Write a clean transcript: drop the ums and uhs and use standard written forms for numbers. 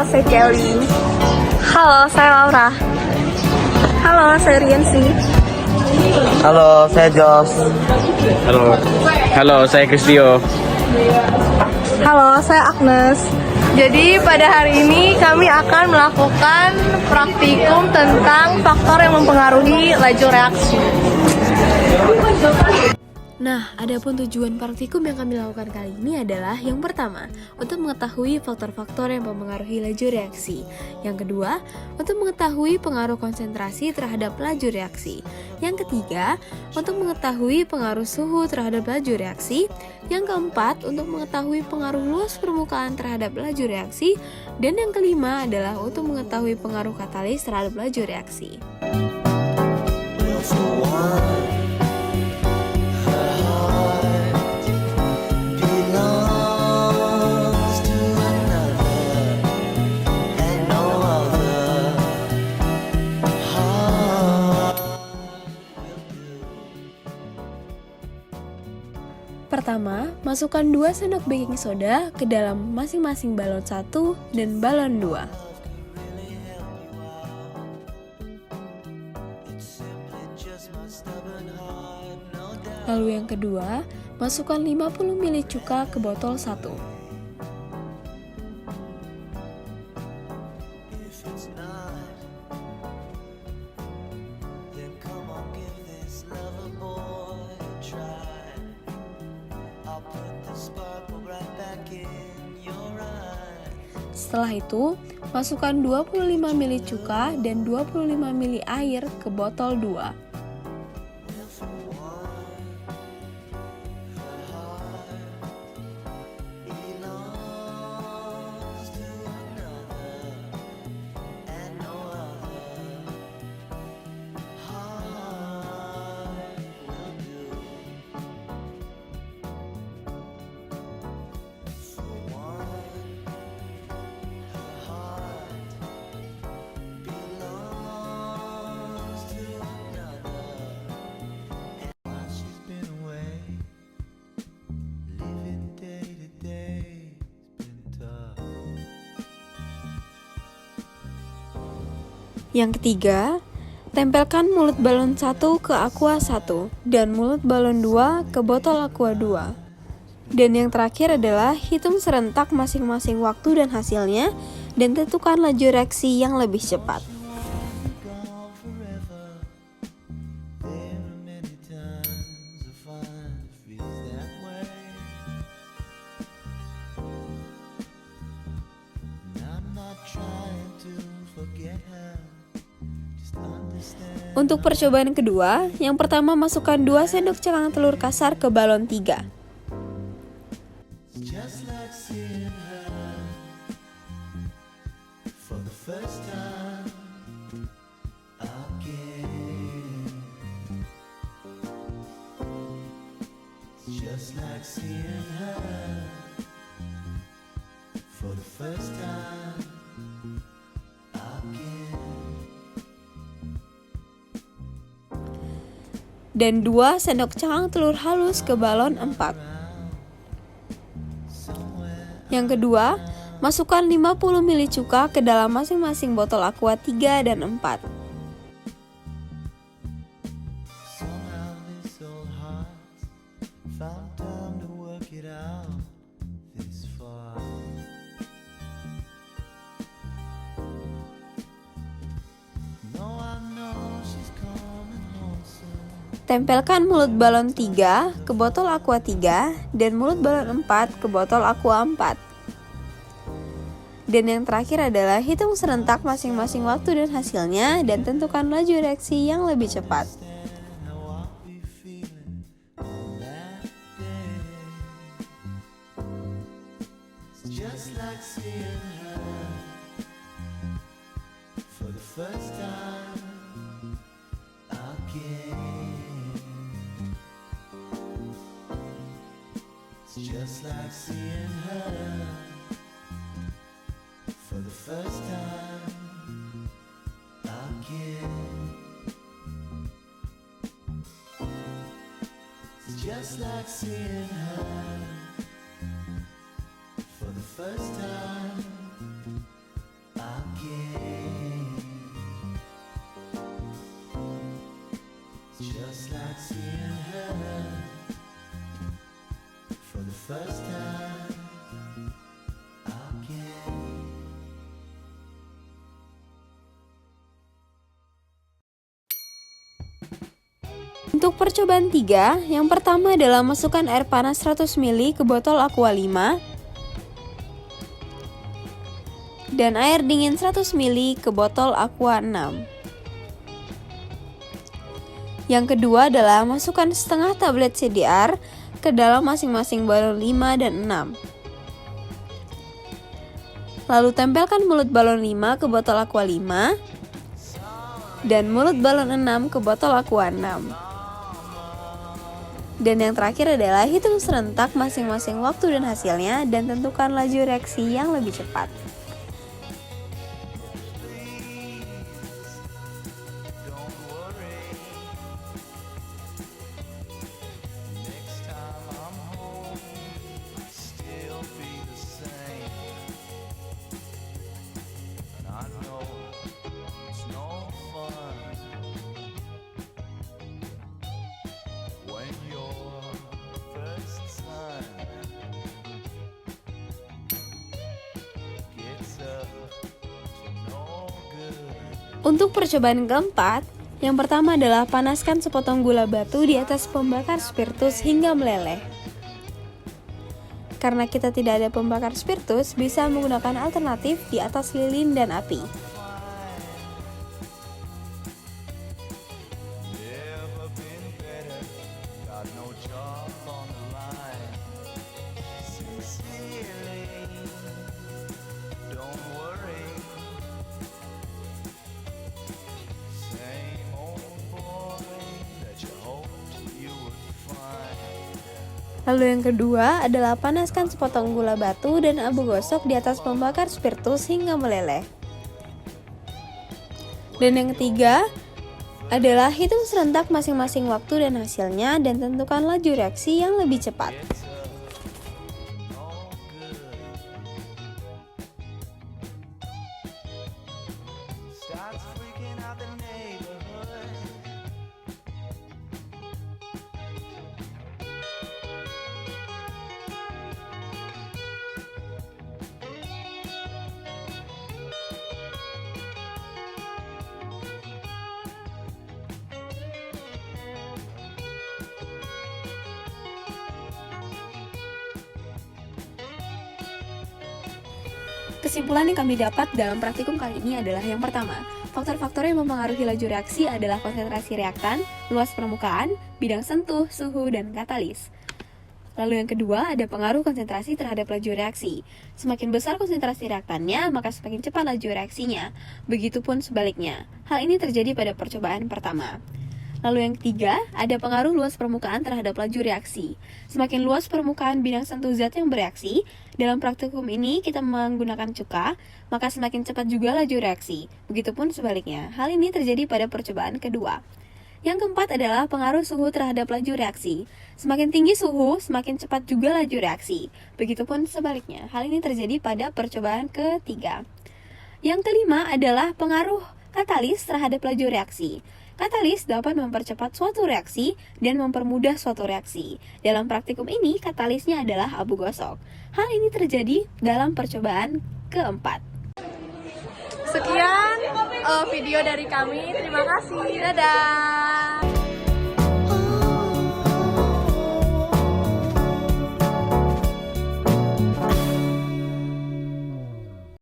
saya Kelly. Halo, saya Laura. Halo, saya Riansi. Halo, saya Jos. Halo, saya Kristio. Halo, saya Agnes. Jadi pada hari ini kami akan melakukan praktikum tentang faktor yang mempengaruhi laju reaksi. Nah, adapun tujuan praktikum yang kami lakukan kali ini adalah yang pertama, untuk mengetahui faktor-faktor yang mempengaruhi laju reaksi. Yang kedua, untuk mengetahui pengaruh konsentrasi terhadap laju reaksi. Yang ketiga, untuk mengetahui pengaruh suhu terhadap laju reaksi. Yang keempat, untuk mengetahui pengaruh luas permukaan terhadap laju reaksi. Dan yang kelima adalah untuk mengetahui pengaruh katalis terhadap laju reaksi. Pertama, masukkan 2 sendok baking soda ke dalam masing-masing balon 1 dan balon 2. Lalu yang kedua, masukkan 50 ml cuka ke botol 1. Setelah itu, masukkan 25 ml cuka dan 25 ml air ke botol 2. Yang ketiga, tempelkan mulut balon 1 ke aqua 1 dan mulut balon 2 ke botol aqua 2. Dan yang terakhir adalah hitung serentak masing-masing waktu dan hasilnya dan tentukan laju reaksi yang lebih cepat. Untuk percobaan kedua, yang pertama masukkan 2 sendok cakang telur kasar ke balon 3. Dan 2 sendok cakang telur halus ke balon 4. Yang kedua, masukkan 50 ml cuka ke dalam masing-masing botol aqua 3 dan 4. Tempelkan mulut balon 3 ke botol aqua 3 dan mulut balon 4 ke botol aqua 4. Dan yang terakhir adalah hitung serentak masing-masing waktu dan hasilnya dan tentukan laju reaksi yang lebih cepat. Just like seeing her for the first time again. It's just like seeing her for the first time first time again. Untuk percobaan 3, yang pertama adalah masukkan air panas 100 ml ke botol Aqua 5 dan air dingin 100 ml ke botol Aqua 6. Yang kedua adalah masukkan setengah tablet CDR ke dalam masing-masing balon 5 dan 6. Lalu tempelkan mulut balon 5 ke botol Aqua 5 dan mulut balon 6 ke botol Aqua 6. Dan yang terakhir adalah hitung serentak masing-masing waktu dan hasilnya dan tentukan laju reaksi yang lebih cepat. Next time I'm home, I'll still be the same. And I know it's no fun when your first son gets up to no good. Untuk percobaan keempat, yang pertama adalah panaskan sepotong gula batu di atas pembakar spiritus hingga meleleh. Karena kita tidak ada pembakar spiritus, bisa menggunakan alternatif di atas lilin dan api. Never been better, got no job on the line. Sincerely, don't worry. Same old boy that you hoped you would find. Lalu yang kedua adalah panaskan sepotong gula batu dan abu gosok di atas pembakar spiritus hingga meleleh. Dan yang ketiga adalah hitung serentak masing-masing waktu dan hasilnya dan tentukan laju reaksi yang lebih cepat. No good. Starts freaking out the neighborhood. Kesimpulan yang kami dapat dalam praktikum kali ini adalah yang pertama, faktor-faktor yang mempengaruhi laju reaksi adalah konsentrasi reaktan, luas permukaan, bidang sentuh, suhu, dan katalis. Lalu yang kedua, ada pengaruh konsentrasi terhadap laju reaksi. Semakin besar konsentrasi reaktannya, maka semakin cepat laju reaksinya. Begitupun sebaliknya. Hal ini terjadi pada percobaan pertama. Lalu yang ketiga, ada pengaruh luas permukaan terhadap laju reaksi. Semakin luas permukaan bidang sentuh zat yang bereaksi, dalam praktikum ini kita menggunakan cuka, maka semakin cepat juga laju reaksi. Begitupun sebaliknya. Hal ini terjadi pada percobaan kedua. Yang keempat adalah pengaruh suhu terhadap laju reaksi. Semakin tinggi suhu, semakin cepat juga laju reaksi. Begitupun sebaliknya. Hal ini terjadi pada percobaan ketiga. Yang kelima adalah pengaruh katalis terhadap laju reaksi. Katalis dapat mempercepat suatu reaksi dan mempermudah suatu reaksi. Dalam praktikum ini, katalisnya adalah abu gosok. Hal ini terjadi dalam percobaan keempat. Sekian video dari kami. Terima kasih. Dadah.